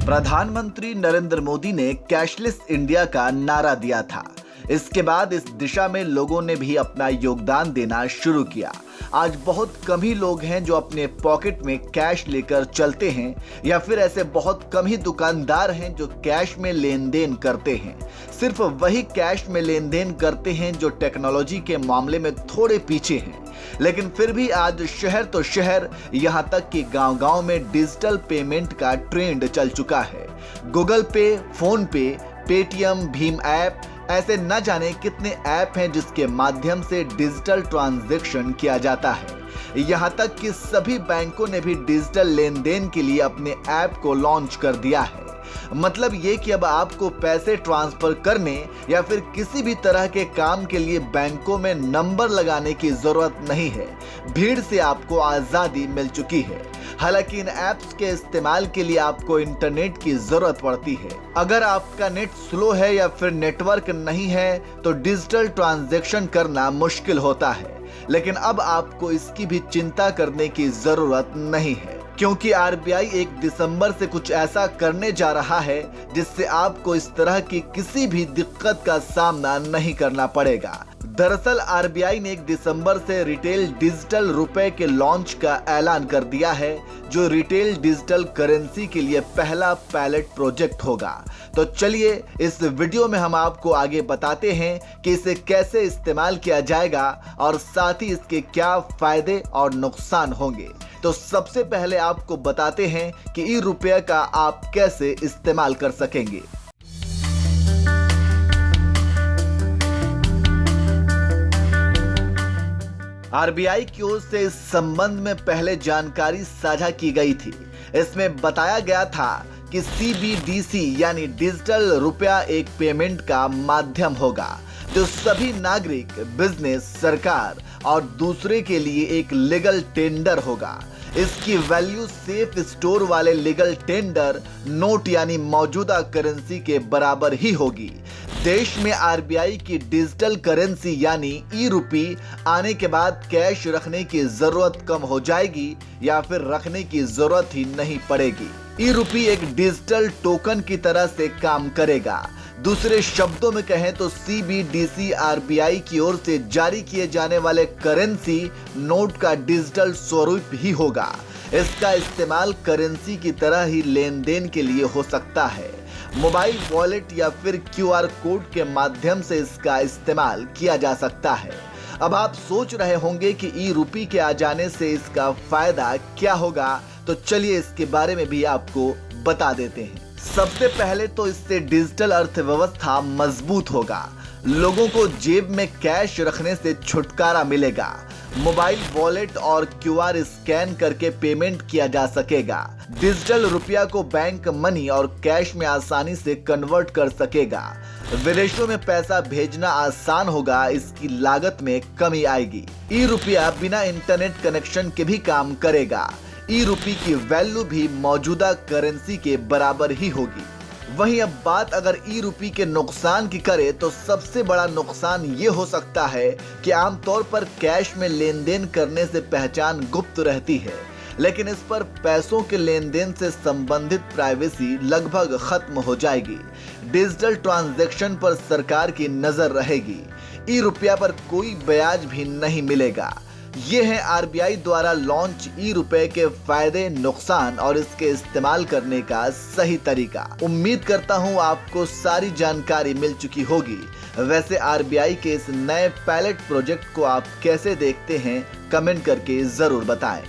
प्रधानमंत्री नरेंद्र मोदी ने cashless India का नारा दिया था। इसके बाद इस दिशा में लोगों ने भी अपना योगदान देना शुरू किया। आज बहुत कम ही लोग हैं जो अपने पॉकेट में कैश लेकर चलते हैं, या फिर ऐसे बहुत कम ही दुकानदार हैं जो कैश में लेन देन करते हैं। सिर्फ वही कैश में लेन देन करते हैं जो टेक्नोलॉजी के मामले में थोड़े पीछे हैं। लेकिन फिर भी आज शहर तो शहर, यहाँ तक कि गांव-गांव में डिजिटल पेमेंट का ट्रेंड चल चुका है। गूगल पे, फोन पे, पेटीएम, भीम ऐप, ऐसे न जाने कितने ऐप हैं जिसके माध्यम से डिजिटल ट्रांजैक्शन किया जाता है। यहाँ तक कि सभी बैंकों ने भी डिजिटल लेन देन के लिए अपने ऐप को लॉन्च कर दिया है। मतलब ये कि अब आपको पैसे ट्रांसफर करने या फिर किसी भी तरह के काम के लिए बैंकों में नंबर लगाने की जरूरत नहीं है। भीड़ से आपको आजादी मिल चुकी है। हालांकि इन ऐप्स के इस्तेमाल के लिए आपको इंटरनेट की जरूरत पड़ती है। अगर आपका नेट स्लो है या फिर नेटवर्क नहीं है तो डिजिटल ट्रांजैक्शन करना मुश्किल होता है। लेकिन अब आपको इसकी भी चिंता करने की जरूरत नहीं है, क्योंकि आरबीआई 1 दिसंबर से कुछ ऐसा करने जा रहा है जिससे आपको इस तरह की किसी भी दिक्कत का सामना नहीं करना पड़ेगा। दरअसल आरबीआई ने 1 दिसंबर से रिटेल डिजिटल रुपए के लॉन्च का ऐलान कर दिया है, जो रिटेल डिजिटल करेंसी के लिए पहला पायलट प्रोजेक्ट होगा। तो चलिए इस वीडियो में हम आपको आगे बताते हैं कि इसे कैसे इस्तेमाल किया जाएगा और साथ ही इसके क्या फायदे और नुकसान होंगे। तो सबसे पहले आपको बताते हैं कि ई रुपये का आप कैसे इस्तेमाल कर सकेंगे। आरबीआई की ओर से इस संबंध में पहले जानकारी साझा की गई थी। इसमें बताया गया था कि सीबीडीसी यानी डिजिटल रुपया एक पेमेंट का माध्यम होगा जो सभी नागरिक, बिजनेस, सरकार और दूसरे के लिए एक लीगल टेंडर होगा। इसकी वैल्यू सेफ स्टोर वाले लीगल टेंडर नोट यानी मौजूदा करेंसी के बराबर ही होगी। देश में आरबीआई की डिजिटल करेंसी यानी ई रुपी आने के बाद कैश रखने की जरूरत कम हो जाएगी या फिर रखने की जरूरत ही नहीं पड़ेगी। ई रुपी एक डिजिटल टोकन की तरह से काम करेगा। दूसरे शब्दों में कहें तो सीबीडीसी आरबीआई की ओर से जारी किए जाने वाले करेंसी नोट का डिजिटल स्वरूप ही होगा। इसका इस्तेमाल करेंसी की तरह ही लेन देन के लिए हो सकता है। मोबाइल वॉलेट या फिर क्यूआर कोड के माध्यम से इसका इस्तेमाल किया जा सकता है। अब आप सोच रहे होंगे कि ई रुपी के आ जाने से इसका फायदा क्या होगा, तो चलिए इसके बारे में भी आपको बता देते हैं। सबसे पहले तो इससे डिजिटल अर्थव्यवस्था मजबूत होगा। लोगों को जेब में कैश रखने से छुटकारा मिलेगा। मोबाइल वॉलेट और क्यूआर स्कैन करके पेमेंट किया जा सकेगा। डिजिटल रुपया को बैंक मनी और कैश में आसानी से कन्वर्ट कर सकेगा। विदेशों में पैसा भेजना आसान होगा, इसकी लागत में कमी आएगी। ई रुपया बिना इंटरनेट कनेक्शन के भी काम करेगा। ई रुपी की वैल्यू भी मौजूदा करेंसी के बराबर ही होगी। वहीं अब बात अगर ई रुपी के नुकसान की करें तो सबसे बड़ा नुकसान ये हो सकता है कि आमतौर पर कैश में लेन देन करने से पहचान गुप्त रहती है, लेकिन इस पर पैसों के लेन देन से संबंधित प्राइवेसी लगभग खत्म हो जाएगी। डिजिटल ट्रांजैक्शन पर सरकार की नजर रहेगी। ई रुपया पर कोई ब्याज भी नहीं मिलेगा। ये है आरबीआई द्वारा लॉन्च ई रुपए के फायदे, नुकसान और इसके इस्तेमाल करने का सही तरीका। उम्मीद करता हूँ आपको सारी जानकारी मिल चुकी होगी। वैसे आरबीआई के इस नए पायलट प्रोजेक्ट को आप कैसे देखते हैं, कमेंट करके जरूर बताएं।